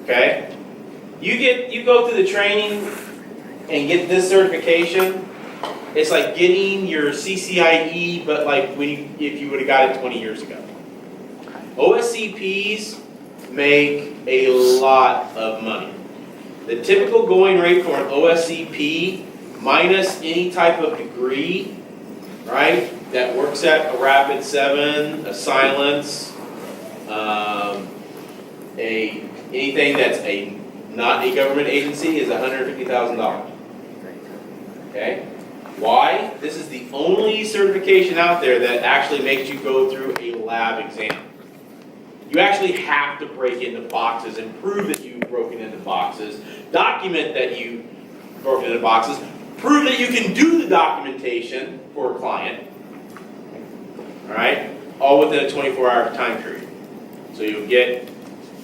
Okay? You go through the training and get this certification. It's like getting your CCIE, but like if you would have got it 20 years ago. OSCPs make a lot of money. The typical going rate for an OSCP minus any type of degree, right, that works at a Rapid 7, a Silence, anything that's not a government agency is $150,000. Okay? Why? This is the only certification out there that actually makes you go through a lab exam. You actually have to break into boxes and prove that you've broken into boxes, document that you've broken into boxes, prove that you can do the documentation for a client, all right? All within a 24-hour time period. So you'll get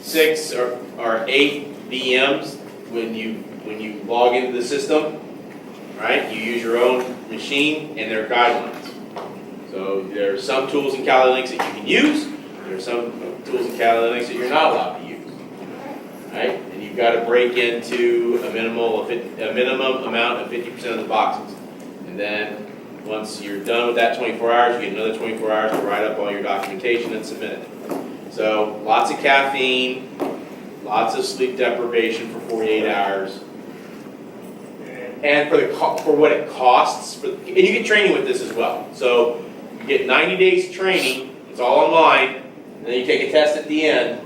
6 or 8 VMs when you log into the system, right? You use your own machine and there are guidelines. So there are some tools in Kali Linux that you can use. There are some tools in Kali Linux that you're not allowed to use, right? And you've got to break into a minimum amount of 50% of the boxes. And then once you're done with that 24 hours, you get another 24 hours to write up all your documentation and submit it. So lots of caffeine, lots of sleep deprivation for 48 hours. And for what it costs, and you get training with this as well. So you get 90 days training, it's all online, and then you take a test at the end.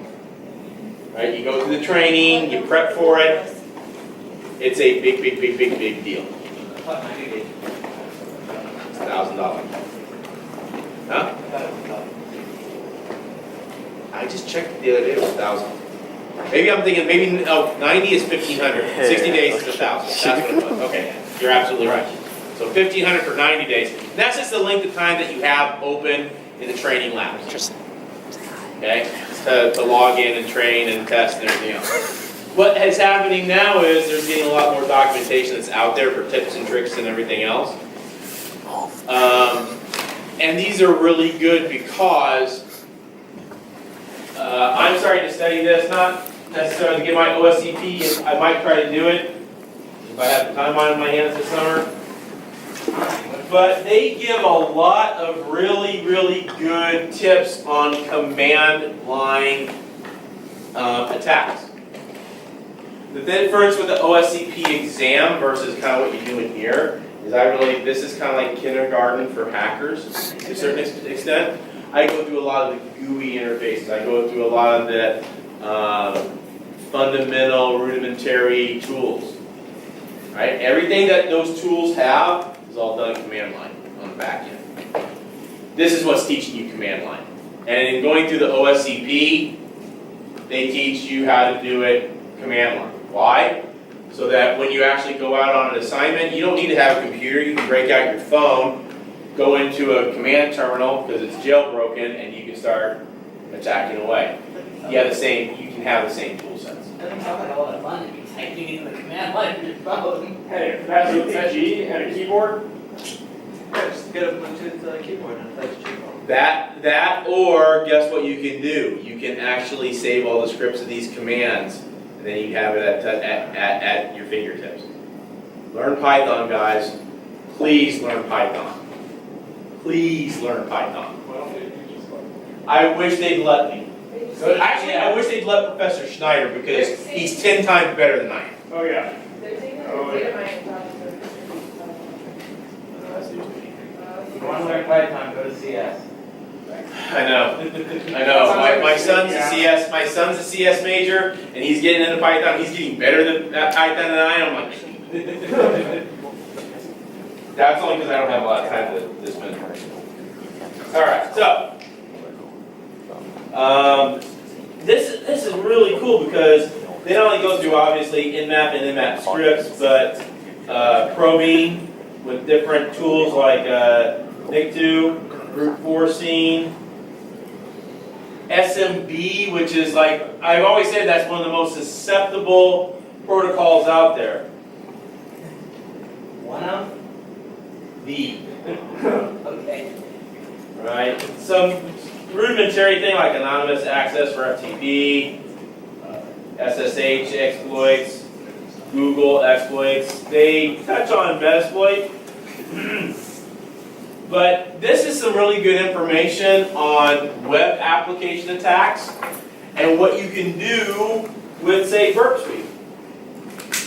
Right? You go through the training, you prep for it. It's a big deal. It's $1,000. Huh? I just checked it the other day, it was 1,000. Maybe I'm thinking, 90 is 1,500. 60 days is 1,000. That's what it was. Okay, you're absolutely right. So 1,500 for 90 days. And that's just the length of time that you have open in the training labs. Interesting. Okay, to log in and train and test and everything else. What is happening now is there's getting a lot more documentation that's out there for tips and tricks and everything else. And these are really good because I'm starting to study this, not necessarily to get my OSCP. I might try to do it if I have the time on my hands this summer. But they give a lot of really good tips on command line attacks. The difference with the OSCP exam versus kind of what you're doing here is this is kind of like kindergarten for hackers to a certain extent. I go through a lot of the GUI interfaces. I go through a lot of the fundamental, rudimentary tools. Right? Everything that those tools have is all done command line on the back end. This is what's teaching you command line. And in going through the OSCP, they teach you how to do it command line. Why? So that when you actually go out on an assignment, you don't need to have a computer. You can break out your phone, go into a command terminal because it's jailbroken, and you can start attacking away. You can have the same tool sets. It doesn't sound like a lot of fun to be typing in the command line on your phone. Hey, if that's a G and a keyboard, Yeah, just get a Bluetooth keyboard and touch keyboard. That, or guess what you can do? You can actually save all the scripts of these commands, and then you have it at your fingertips. Learn Python, guys. Please learn Python. Please learn Python. well, you just like. I wish they'd let me. Actually, I wish they'd let Professor Schneider because he's 10 times better than I am. Oh, yeah. They're taking Oh, the yeah. data mining process. If you want to learn Python, go to CS. I know. My son's a CS. My son's a CS major, and he's getting into Python. He's getting better at Python than I am. I'm like, that's only because I don't have a lot of time to spend. All right, so this is really cool because they not only go through obviously InMap and InMap scripts, but probing with different tools like NIC2, brute forcing, SMB, which is like, I've always said that's one of the most susceptible protocols out there. One of? The, Okay. right? Some rudimentary thing like anonymous access for FTP, SSH exploits, Google exploits. They touch on Metasploit. But this is some really good information on web application attacks and what you can do with, say, Burp Suite.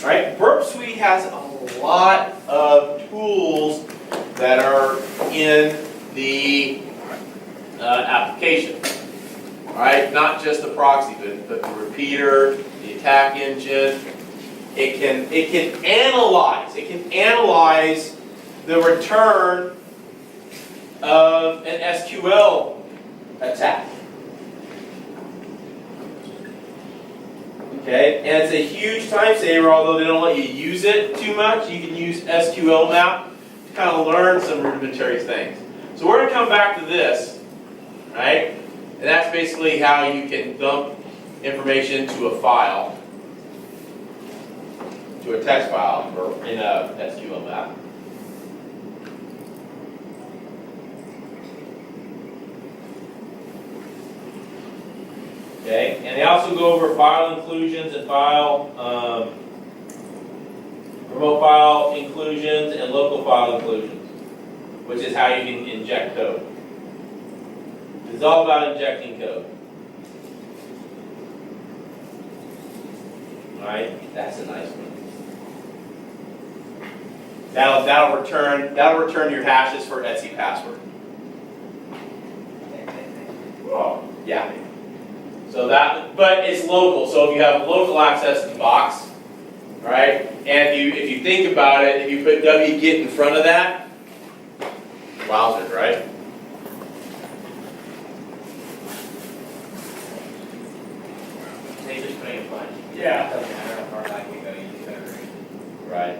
All right, Burp Suite has a lot of tools that are in the application. All right, not just the proxy, but the repeater, the attack engine. It can analyze the return of an SQL attack. Okay, and it's a huge time saver, although they don't let you use it too much. You can use SQL map to kind of learn some rudimentary things. So we're going to come back to this, right? And that's basically how you can dump information to a file, to a text file, or in a SQL map. Okay, and they also go over file inclusions and remote file inclusions and local file inclusions, which is how you can inject code. It's all about injecting code. All right, that's a nice one. That'll return your hashes for Etsy password. Oh, yeah. So that, but it's local. So if you have local access to the box, all right, and if you think about it, if you put wget in front of that, wowzers, right? They just make it fun. Yeah. It doesn't matter how far back you go, you just gotta read. Right.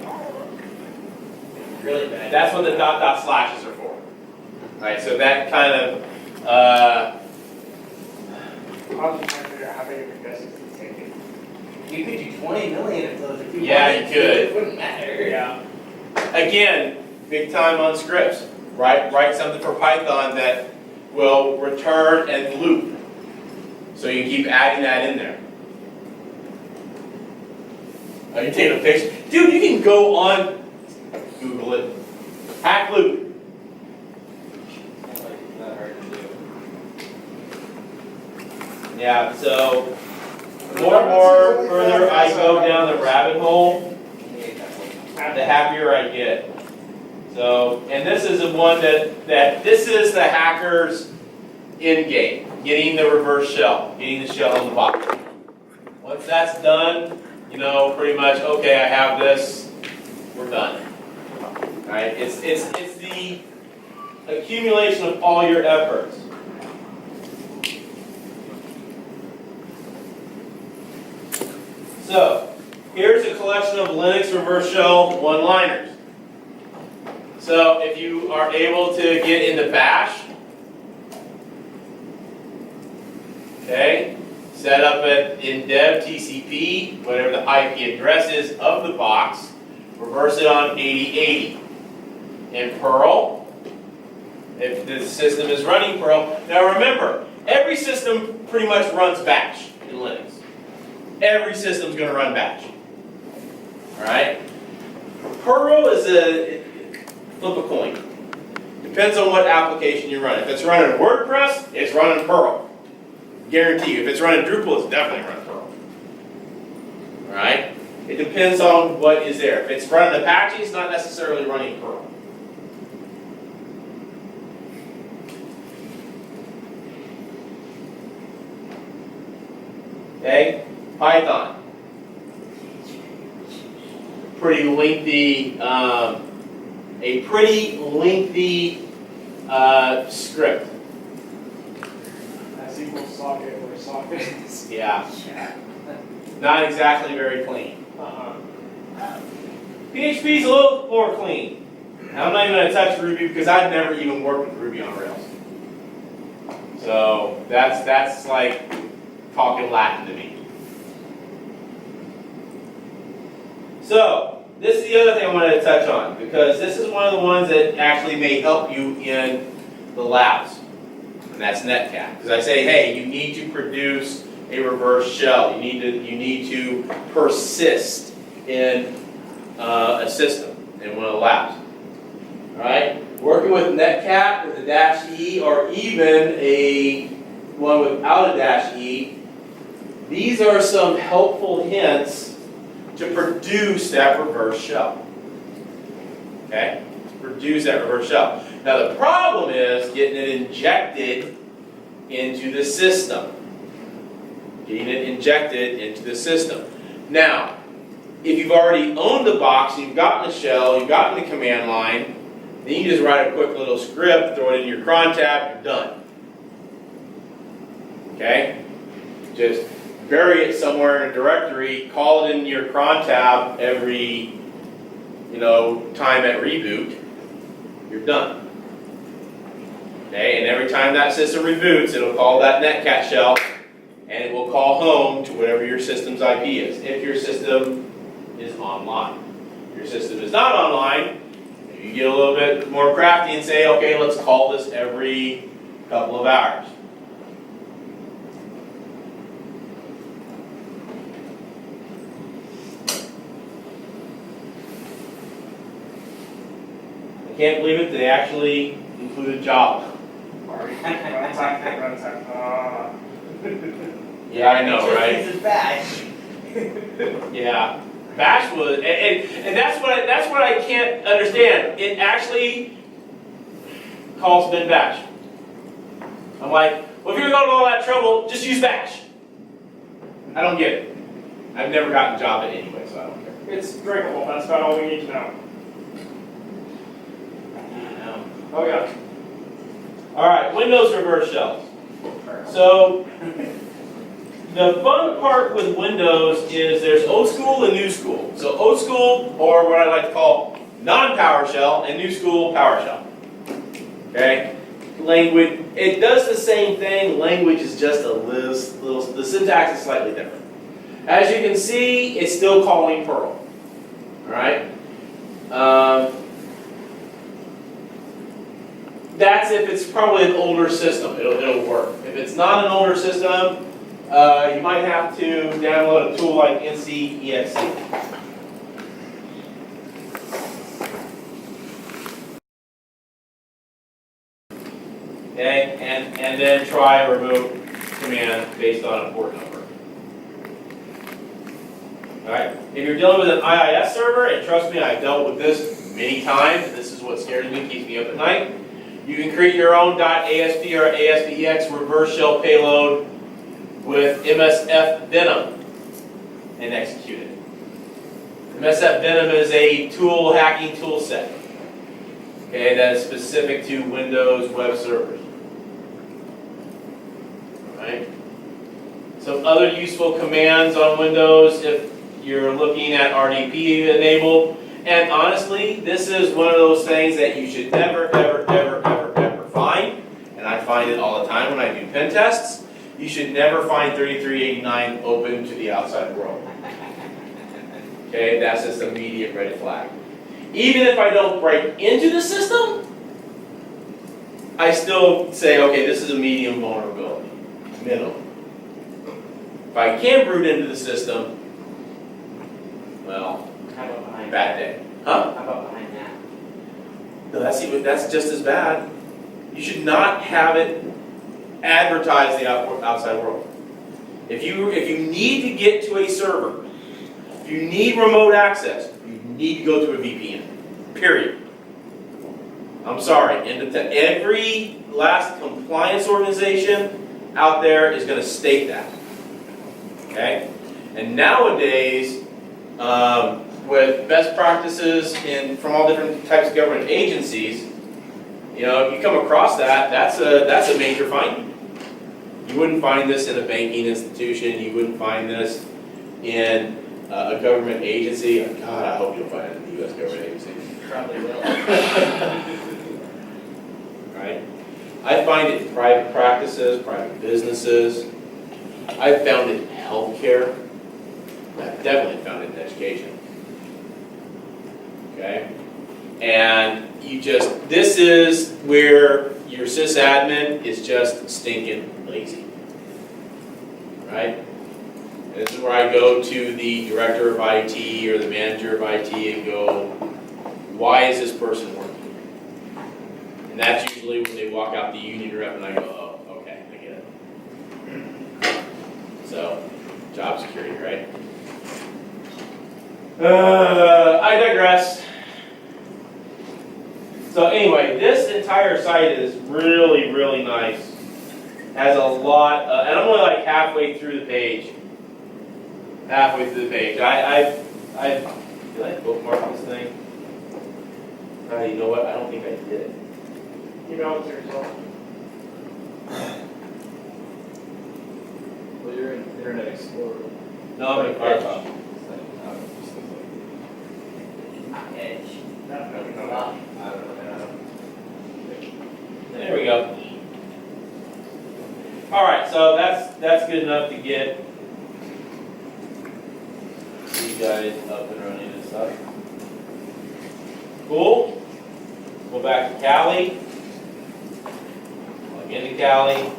Really bad. That's what the dot slashes are for. All right. So that kind of. I'll just try to figure out how big of a distance it's taking. You could do 20 million if those if you Yeah, wanted you to. could. It wouldn't matter. Yeah. Again, big time on scripts. Write something for Python that will return and loop. So you keep adding that in there. Oh, you taking a picture? Dude, you can go on, Google it. Hack loop. It's not hard to do. Yeah, so the more further I go down the rabbit hole, the happier I get. So, and this is the one that this is the hacker's end game, getting the reverse shell, getting the shell in the box. Once that's done, you know, pretty much, okay, I have this, we're done. All right, it's the accumulation of all your efforts. So, here's a collection of Linux reverse shell one-liners. So, if you are able to get into Bash, okay, set up in dev TCP, whatever the IP address is of the box, reverse it on 8080. In Perl, if the system is running Perl. Now remember, every system pretty much runs Bash in Linux. Every system's going to run Bash. Alright? Perl is flip a coin. Depends on what application you run. If it's running WordPress, it's running Perl. Guarantee you. If it's running Drupal, it's definitely running Perl. Alright? It depends on what is there. If it's running Apache, it's not necessarily running Perl. Okay? Python. Pretty lengthy, a pretty lengthy script. That's equals socket where socket is. Yeah. Not exactly very clean. PHP is a little more clean. Now, I'm not even going to touch Ruby because I've never even worked with Ruby on Rails. So that's like talking Latin to me. So, this is the other thing I wanted to touch on, because this is one of the ones that actually may help you in the labs, and that's Netcat. Because I say, hey, you need to produce a reverse shell. You need to persist in a system and when it allows. All right, working with netcat with a -e or even a one without a -e. These are some helpful hints to produce that reverse shell. Okay, produce that reverse shell. Now the problem is getting it injected into the system. Getting it injected into the system. Now, if you've already owned the box, you've gotten the shell, you've gotten the command line, then you just write a quick little script, throw it in your cron tab, you're done. Okay? Just bury it somewhere in a directory, call it in your cron tab every, time at reboot, you're done. Okay, and every time that system reboots, it'll call that netcat shell, and it will call home to whatever your system's IP is, if your system is online. If your system is not online, you get a little bit more crafty and say, okay, let's call this every couple of hours. I can't believe it, they actually included Java. Runtime. Yeah, I know, right? It's a bash. Yeah. Bash was, and that's what I can't understand. It actually calls bin bash. I'm like, well, if you're going to all that trouble, just use bash. I don't get it. I've never gotten Java anyway, so I don't care. It's drinkable, that's about all we need to know. Oh yeah. All right, Windows reverse shells. So the fun part with Windows is there's old school and new school. So old school, or what I like to call non-PowerShell, and new school PowerShell. Okay? Language, it does the same thing. Language is just a little, the syntax is slightly different. As you can see, it's still calling Perl. All right? That's if it's probably an older system. It'll work. If it's not an older system, you might have to download a tool like NCEXE. Okay, and then try a remote command based on a port number. Alright, if you're dealing with an IIS server, and trust me, I've dealt with this many times, this is what scares me, keeps me up at night. You can create your own .asp or ASPEX reverse shell payload with MSF Venom and execute it. MSF Venom is a tool hacking tool set. Okay, that is specific to Windows web servers. Right? Some other useful commands on Windows if you're looking at RDP enabled. And honestly, this is one of those things that you should never, ever, ever, ever, ever find. And I find it all the time when I do pen tests. You should never find 3389 open to the outside world. Okay, that's just an immediate red flag. Even if I don't break into the system, I still say, okay, this is a medium vulnerability, minimum. If I can root into the system, well, How about behind bad day. Huh? How about behind that? No, that's just as bad. You should not have it advertise the outside world. If you need to get to a server, if you need remote access, you need to go to a VPN. Period. I'm sorry. And every last compliance organization out there is going to state that. Okay? And nowadays, with best practices from all different types of government agencies, if you come across that, that's a major finding. You wouldn't find this in a banking institution. You wouldn't find this in a government agency. God, I hope you'll find it in the U.S. government agency. Probably will. Right? I find it in private practices, private businesses. I've found it in healthcare. I've definitely found it in education. Okay? And this is where your sysadmin is just stinking lazy. right? And this is where I go to the director of IT or the manager of IT and go, why is this person working? And that's usually when they walk out the union rep and I go, oh, okay, I get it. So, job security, right? I digress. So anyway, this entire site is really, really nice. Has a lot, and I'm only like halfway through the page. Halfway through the page. Did I bookmark this thing? You know what? I don't think I did. You know what's the result? Well, you're in Internet Explorer. No, I'm in Firefox. Edge. No. I don't know. There we go. All right, so that's good enough to get you guys up and running and stuff. Cool. Go back to Cali. Plug into Cali.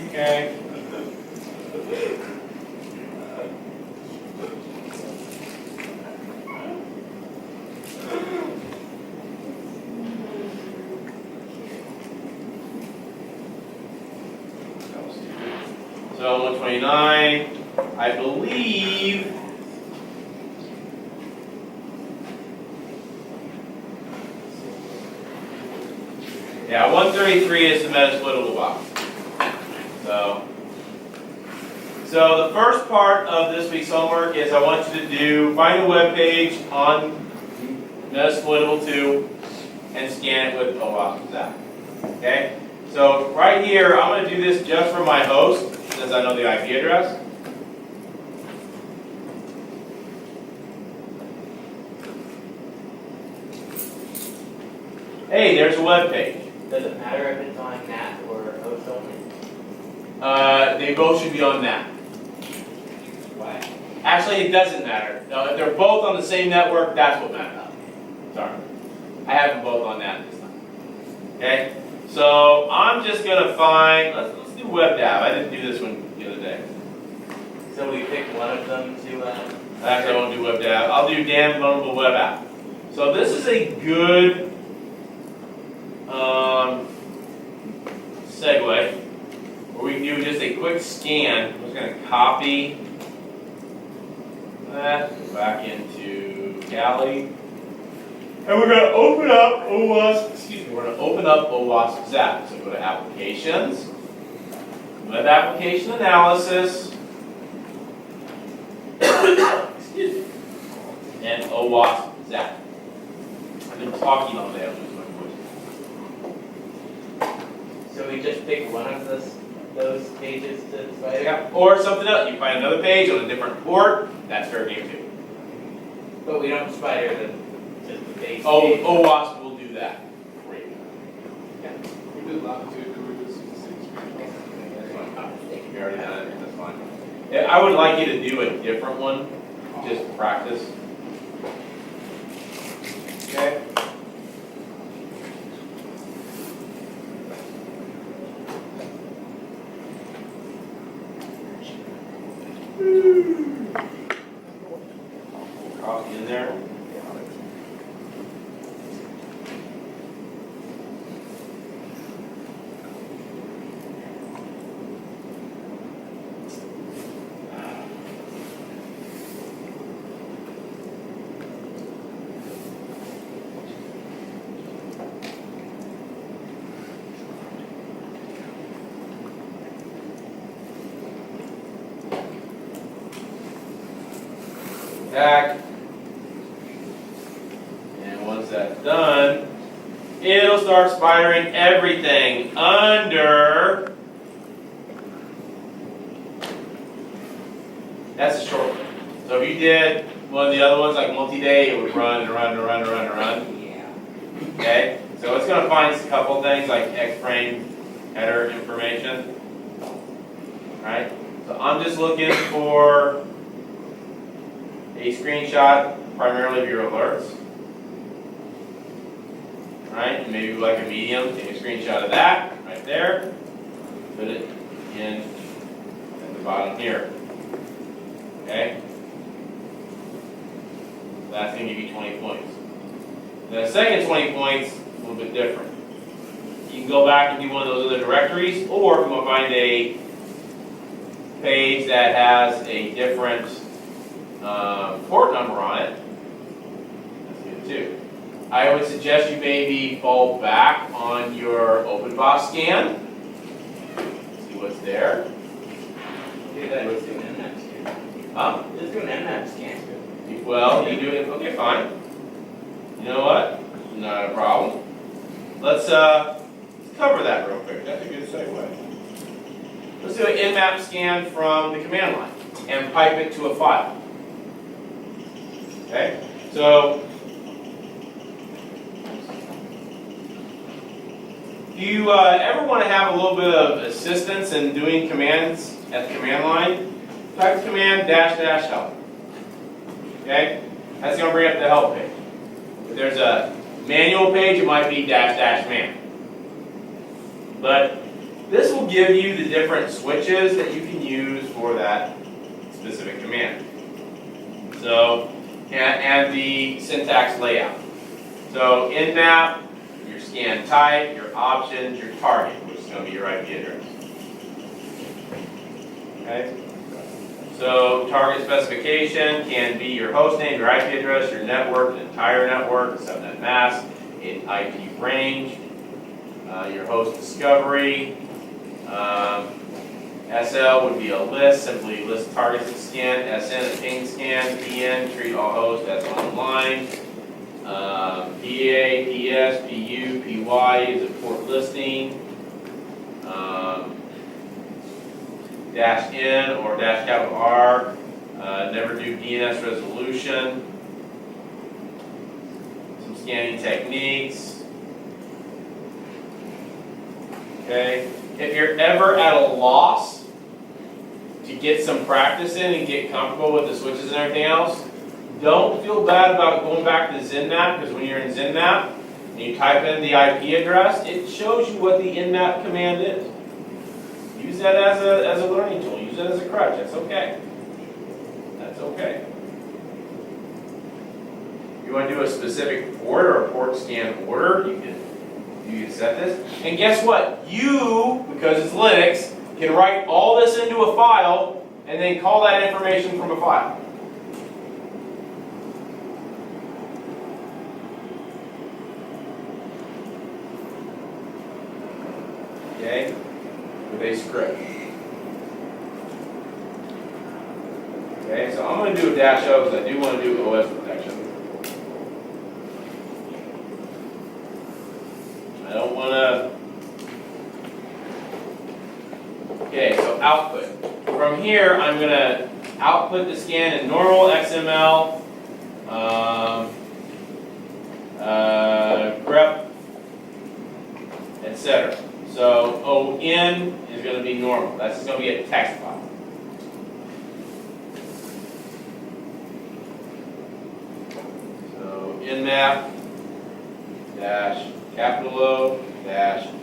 Okay. So 129, I believe. Yeah, 133 is the metasplittable box. So the first part of this week's homework is I want you to find a web page on Metasplittable 2 and scan it with OWASP. Okay? So right here, I'm going to do this just for my host, since I know the IP address. Hey, there's a web page. Does it matter if it's on NAT or host only? They both should be on NAT. Why? Actually, it doesn't matter. No, if they're both on the same network, that's what matters. Sorry. I have them both on NAT this time. Okay? So I'm just going to find, let's do WebDAV. I didn't do this one the other day. So we pick one of them to, Actually, I won't do WebDAV. I'll do Dan Vulnerable Web App. So this is a good segue where we can do just a quick scan. I'm just going to copy that, go back into Cali. And we're going to open up we're going to open up OWASP Zap. So go to Applications, Web Application Analysis, excuse me, and OWASP Zap. I've been talking all day, I'm losing my voice. so we just pick one of those pages to spider? Yeah. Or something else. You find another page on a different port, that's fair game too. But we don't spider just the base Oh, page. OWASP will do that. Great. We did latitude, could we just use the same screen? That's fine. We already done it, that's fine. Yeah, I would like you to do a different one, just to practice. Okay? Copy in there. Back. And once that's done, it'll start spidering everything under. That's a short one. So if you did one of the other ones like multi-day, it would run and run and run and run and run. Yeah. Okay? So it's going to find a couple things like X-frame header information. Right? So I'm just looking for a screenshot primarily of your alerts. Right, and maybe like a medium, take a screenshot of that right there, put it in at the bottom here. Okay? That's going to give you 20 points. The second 20 points, a little bit different. You can go back and do one of those other directories, or if you want to find a page that has a different port number on it, that's good too. I would suggest you maybe fall back on your OpenBox scan. See what's there. Do that, let's do an nmap scan. Huh? Let's do an nmap scan. Well, you do it, okay, fine. You know what? Not a problem. Let's cover that real quick. That's a good segue. Let's do an nmap scan from the command line and pipe it to a file. Okay? So, do you ever want to have a little bit of assistance in doing commands at the command line? Type the command -- help. Okay? That's going to bring up the help page. If there's a manual page, it might be -- man. But this will give you the different switches that you can use for that specific command. So, and the syntax layout. So, nmap, your scan type, your options, your target, which is going to be your IP address. Okay? So target specification can be your host name, your IP address, your network, an entire network, a subnet mask, an IP range, your host discovery. SL would be a list, simply list targets to scan. SN, a ping scan. PN, treat all hosts as online. PA, PS, PU, PY is a port listing. -N or -R, never do DNS resolution. Some scanning techniques. Okay, if you're ever at a loss to get some practice in and get comfortable with the switches and everything else, don't feel bad about going back to ZenMap, because when you're in ZenMap and you type in the IP address, it shows you what the nmap command is. Use that as a learning tool. Use it as a crutch. That's okay. That's okay. You want to do a specific port or a port scan order, you can set this. And guess what? You, because it's Linux, can write all this into a file and then call that information from a file. Okay? With a script. Okay, so I'm going to do a -O because I do want to do OS protection. I don't want to. Okay, so output. From here, I'm going to output the scan in normal XML, grep, etc. So ON is going to be normal. That's just going to be a text file. So nmap -capital O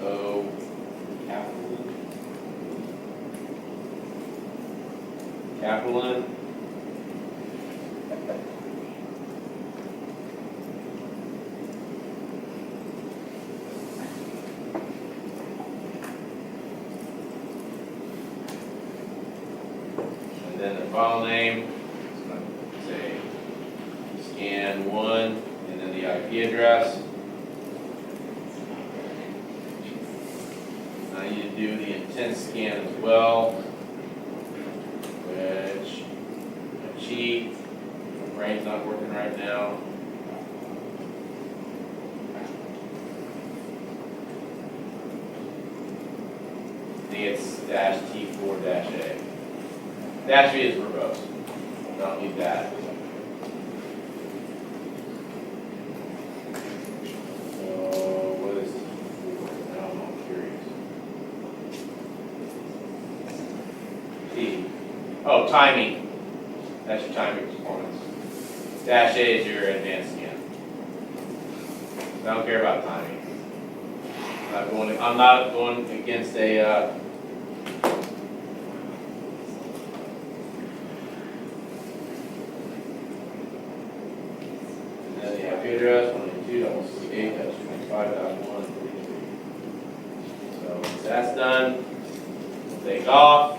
-O capital N. And then the file name is going to say scan1, and then the IP address. I need to do the intent scan as well, which I cheat. My brain's not working right now. I think it's -T4-A. -V is verbose. I don't need that. So what is T4? Now I'm curious. T. Oh, timing. That's your timing performance. Dash A is your advanced scan. I don't care about timing. I'm not going against a, and then the IP address, 192.168.25.133. So once that's done, we'll take off.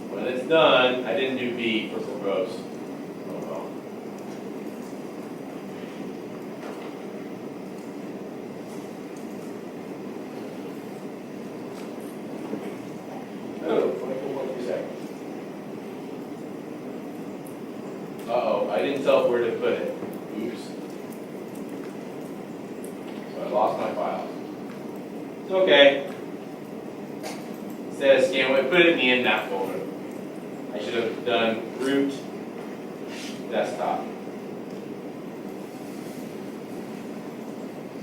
When it's done, I didn't do B for verbose. Oh well. Oh, 24.2 seconds. Uh-oh, I didn't tell it where to put it. Oops. So I lost my file. It's okay. Instead of scan, I put it in the in-map folder. I should have done root desktop.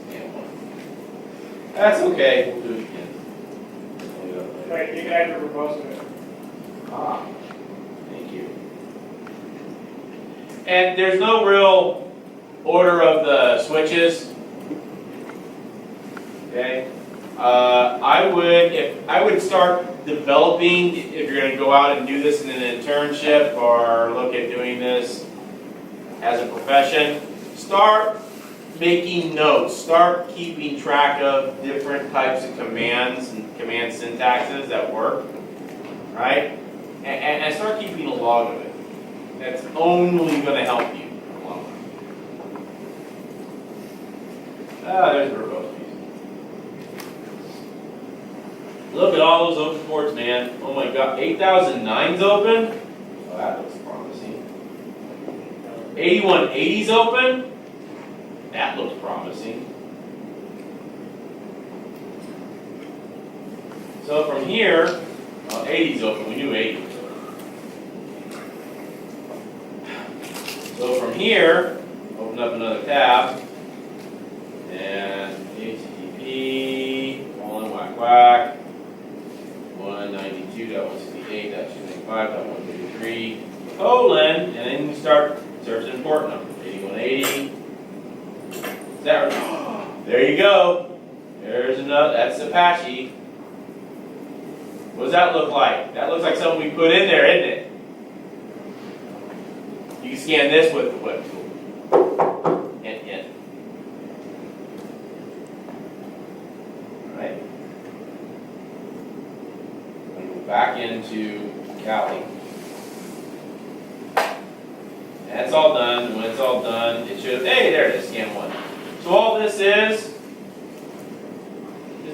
Scan one. That's okay, we'll do it again. Right, you guys are proposing it. Ah, thank you. And there's no real order of the switches. Okay. I would start developing, if you're going to go out and do this in an internship or look at doing this as a profession, start making notes, start keeping track of different types of commands and command syntaxes that work, right? And start keeping a log of it. That's only going to help you in the long run. Ah, there's the verbose piece. Look at all those open ports, man. Oh my God, 8009's open? Oh, that looks promising. 8180's open? That looks promising. So from here, 80's open, we knew 80 was open. So from here, open up another tab, and HTTP, colon, whack, whack. 192.168.295.133, colon, and then you start searching port number, 8180. Is that right? There you go. There's another, that's Apache. What does that look like? That looks like something we put in there, isn't it? You can scan this with the web tool. Hint, hint. All right. Back into Cali. And it's all done, and when it's all done, it should, hey, there it is, scan one. So all this is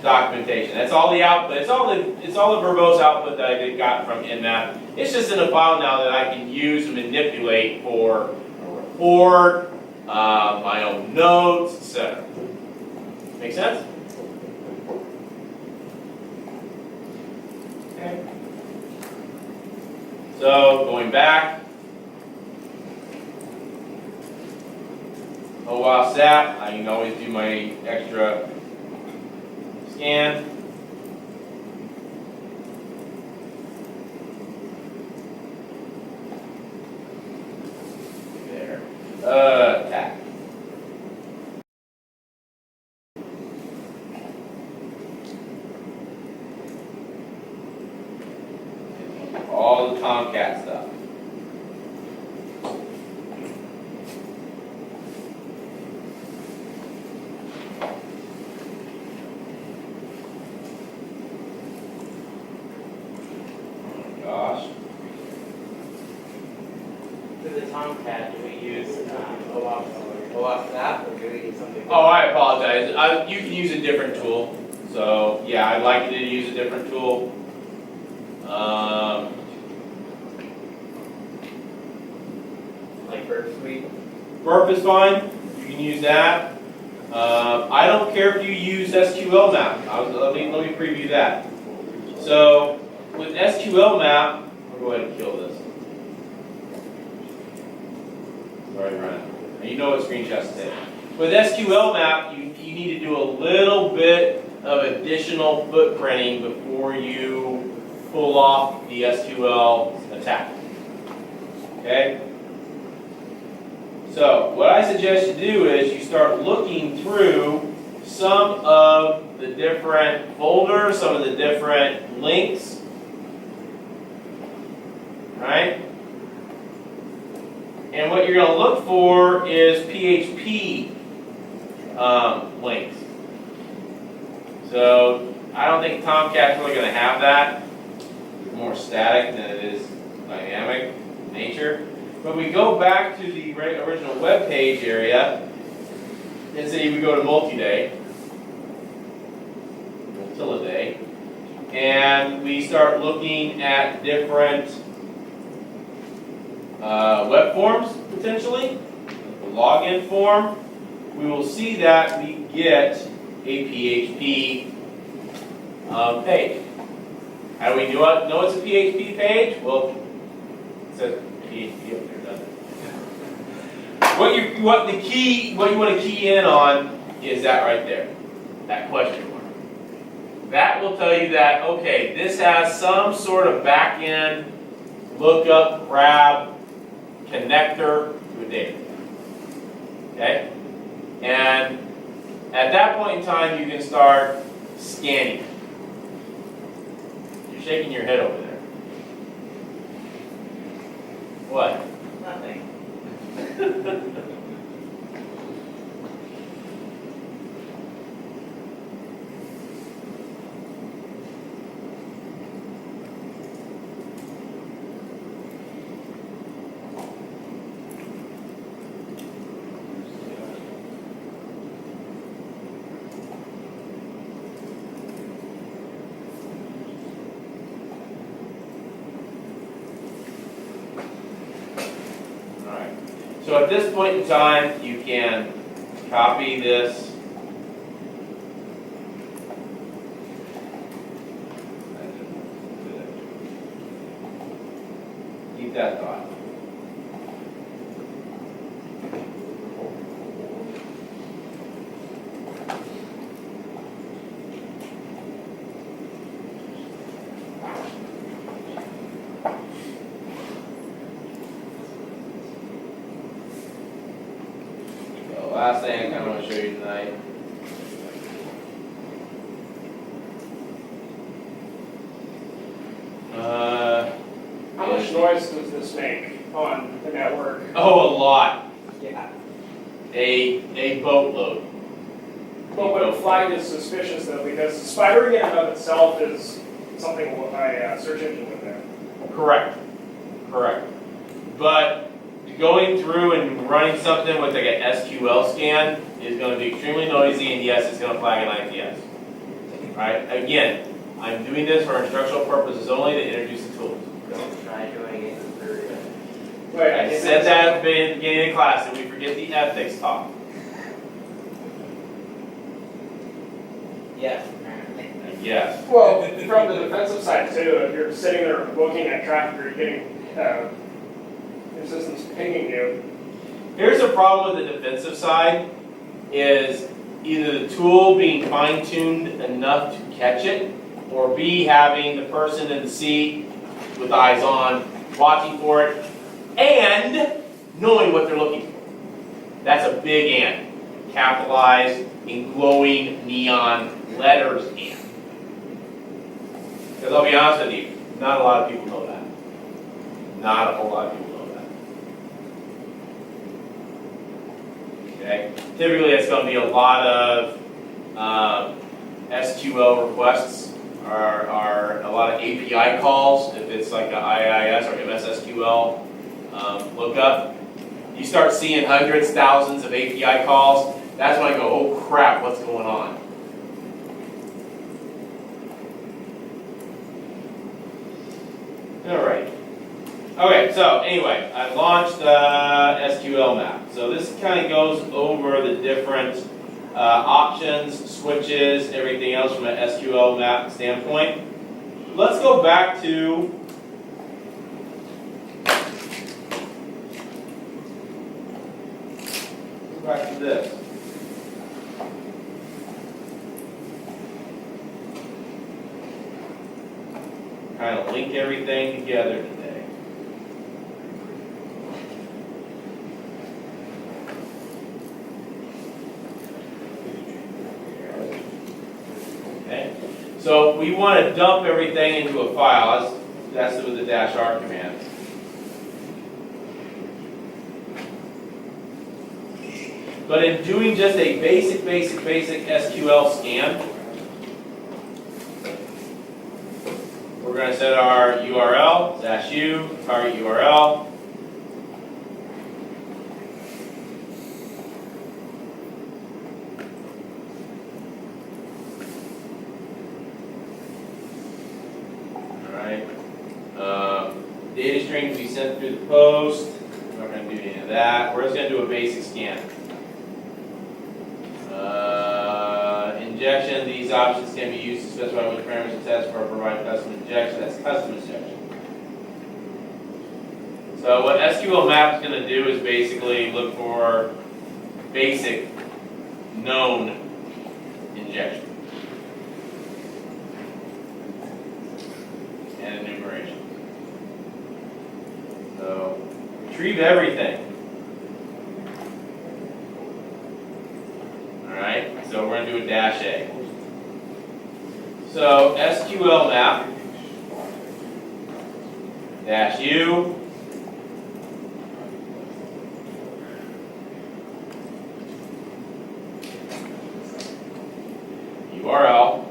documentation. That's all the output, it's all the verbose output that I got from InMap. It's just in a file now that I can use and manipulate for a report, my own notes, etc. Make sense? Okay. So going back, OAuth SAP, I can always do my extra scan. There. TAC. All the Tomcat stuff. Gosh. For the Tomcat, do we use OAuth SAP, or do we use something? Oh, I apologize. You can use a different tool. So yeah, I'd like you to use a different tool. Like Burp Suite? Burp is fine. You can use that. I don't care if you use SQL map. Let me preview that. So with SQL map, I'll go ahead and kill this. Sorry, Ryan. You know what screenshots to take. With SQL map, you need to do a little bit of additional footprinting before you pull off the SQL attack. Okay? So, what I suggest you do is you start looking through some of the different folders, some of the different links, right? And what you're going to look for is PHP links. So I don't think Tomcat's really going to have that. It's more static than it is dynamic in nature. But we go back to the original web page area and say we go to multi-day, multi-day, and we start looking at different web forms, potentially. The login form, we will see that we get a PHP page. How do we know it's a PHP page? Well, it says PHP up there, doesn't it? What you want to key in on is that right there, that question mark. That will tell you that, okay, this has some sort of back-end lookup, grab, connector to a database. Okay? And at that point in time, you can start scanning. You're shaking your head over there. What? Nothing. So at this point in time, you can copy this. Keep that thought. Last thing I kind of want to show you tonight. How much noise does this make on the network? Oh, a lot. Yeah. A boatload. But what flagged is suspicious though, because spidering in and of itself is something a search engine would know. Correct. Correct. But going through and running something with like an SQL scan is going to be extremely noisy, and yes, it's going to flag an IPS. Right? Again, I'm doing this for instructional purposes only to introduce the tools. Don't try doing it in 30 minutes. Right. I said that at the beginning of class, and we forget the ethics talk. Yes, apparently. Yes. Well, from the defensive side too, if you're sitting there looking at traffic or you're getting your system's pinging you. Here's the problem with the defensive side is either the tool being fine-tuned enough to catch it, or B, having the person in the seat with eyes on, watching for it, and knowing what they're looking for. That's a big and. Capitalized in glowing neon letters and. Because I'll be honest with you, not a lot of people know that. Not a whole lot of people know that. Okay? Typically, it's going to be a lot of SQL requests, or a lot of API calls, if it's like an IIS or MS SQL lookup. You start seeing hundreds, thousands of API calls, that's when I go, oh crap, what's going on? All right. Okay, so anyway, I launched SQL map. So this kind of goes over the different options, switches, everything else from an SQL map standpoint. Let's go back to this. trying to link everything together today. Okay, so we want to dump everything into a file. That's with the -r command. But in doing just a basic SQL scan, we're going to set our URL, -u, target URL. Alright. Data string to be sent through the post. We're not going to do any of that. We're just going to do a basic scan. Injection, these options can be used to specify which parameters to test for a provided custom injection. That's custom injection. So what SQL map is going to do is basically look for basic known injection and enumeration. So retrieve everything. Alright, so we're going to do a -a. So SQL map -u URL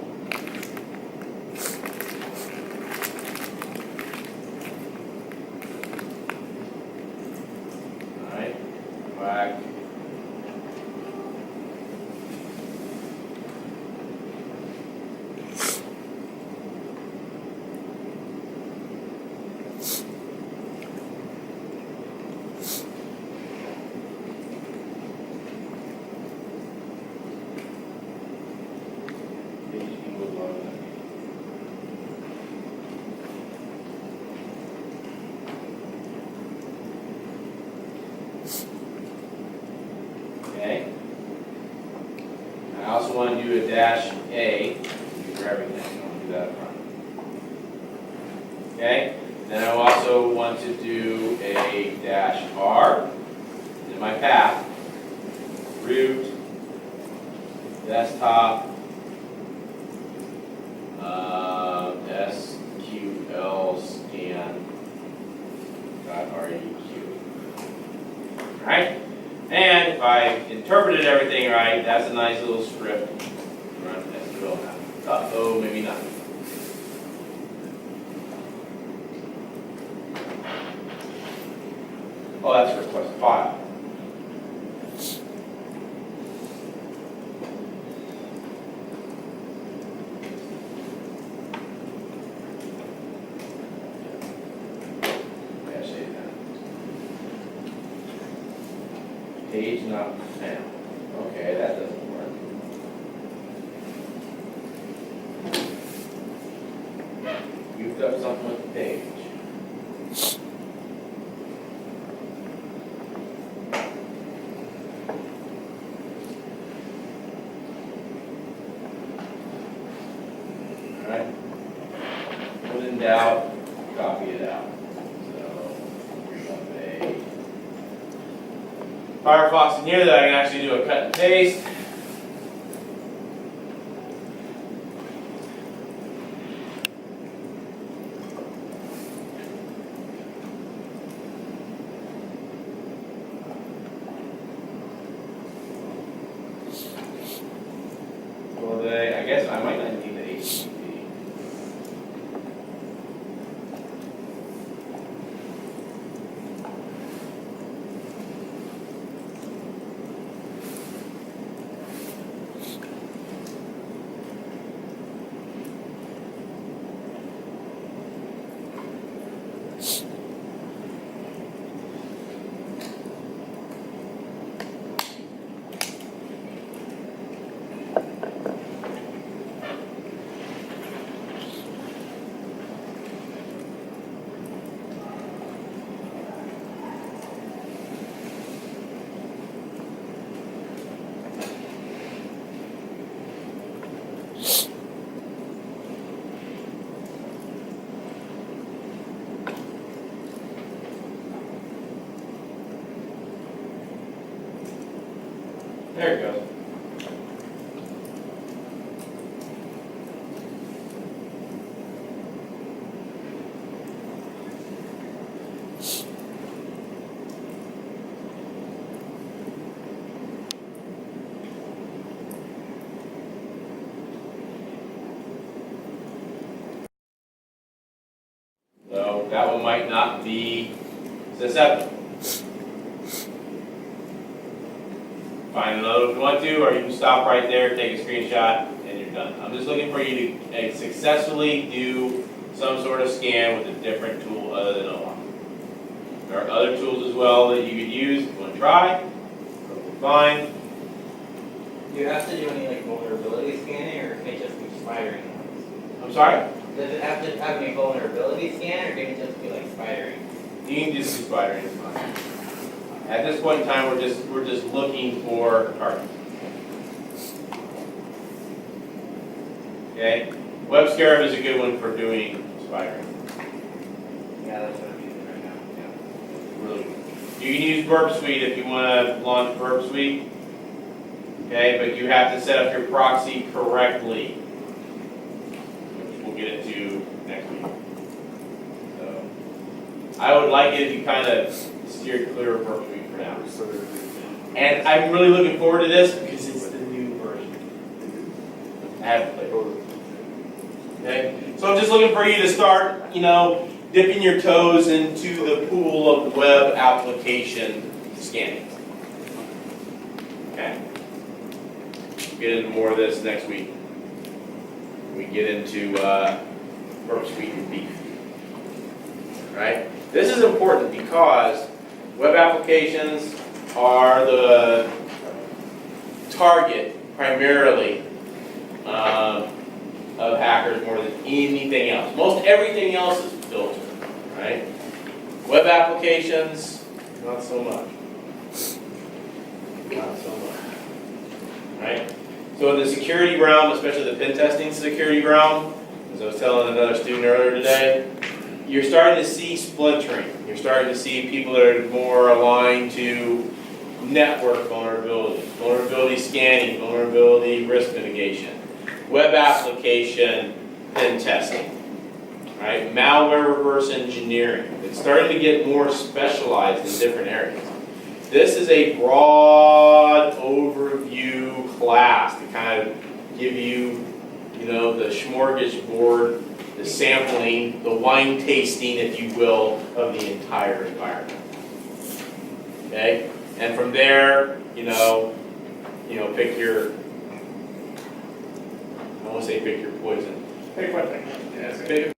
alright, back. Okay. I also want to do a -a for everything. I want to do that up front. Okay. Then I also want to do a -r in my path. Root, desktop, SQL scan .req. Right? And if I interpreted everything right, that's a nice little script to run SQL now. Uh-oh, maybe not. Oh, that's request file. Page not found. Okay, that doesn't work. You've got something with the page. Alright. When in doubt, copy it out. Firefox in here that I can actually do a cut and paste. Well, I guess I might not need the HTTP. the HW7. Find another if you want to, or you can stop right there, take a screenshot, and you're done. I'm just looking for you to successfully do some sort of scan with a different tool other than OAuth. There are other tools as well that you could use if you want to try. Perfectly fine. Do you have to do any like vulnerability scanning, or can it just be spidering? I'm sorry? Does it have to have any vulnerability scan, or can it just be like spidering? You can just do spidering, it's fine. At this point in time, we're just looking for targets. Okay? Web Scarab is a good one for doing spidering. Yeah, that's what I'm using right now. Yeah. Really good. You can use Burp Suite if you want to launch Burp Suite. Okay, but you have to set up your proxy correctly, which we'll get into next week. So, I would like it if you kind of steer clear of Burp Suite for now. And I'm really looking forward to this because it's the new version. I have to play it. Okay, so I'm just looking for you to start, dipping your toes into the pool of web application scanning. Okay. Get into more of this next week. We get into Burp Suite and Beef. Right? This is important because web applications are the target primarily of hackers more than anything else. Most everything else is filtered, right? Web applications, not so much. Not so much. Right? So in the security realm, especially the pen testing security realm, as I was telling another student earlier today, you're starting to see splintering. You're starting to see people that are more aligned to network vulnerability, vulnerability scanning, vulnerability risk mitigation, web application pen testing, right? Malware reverse engineering. It's starting to get more specialized in different areas. This is a broad overview class to kind of give you, the smorgasbord, the sampling, the wine tasting, if you will, of the entire environment. Okay? And from there, pick your, I won't say pick your poison. Pick one thing. Pick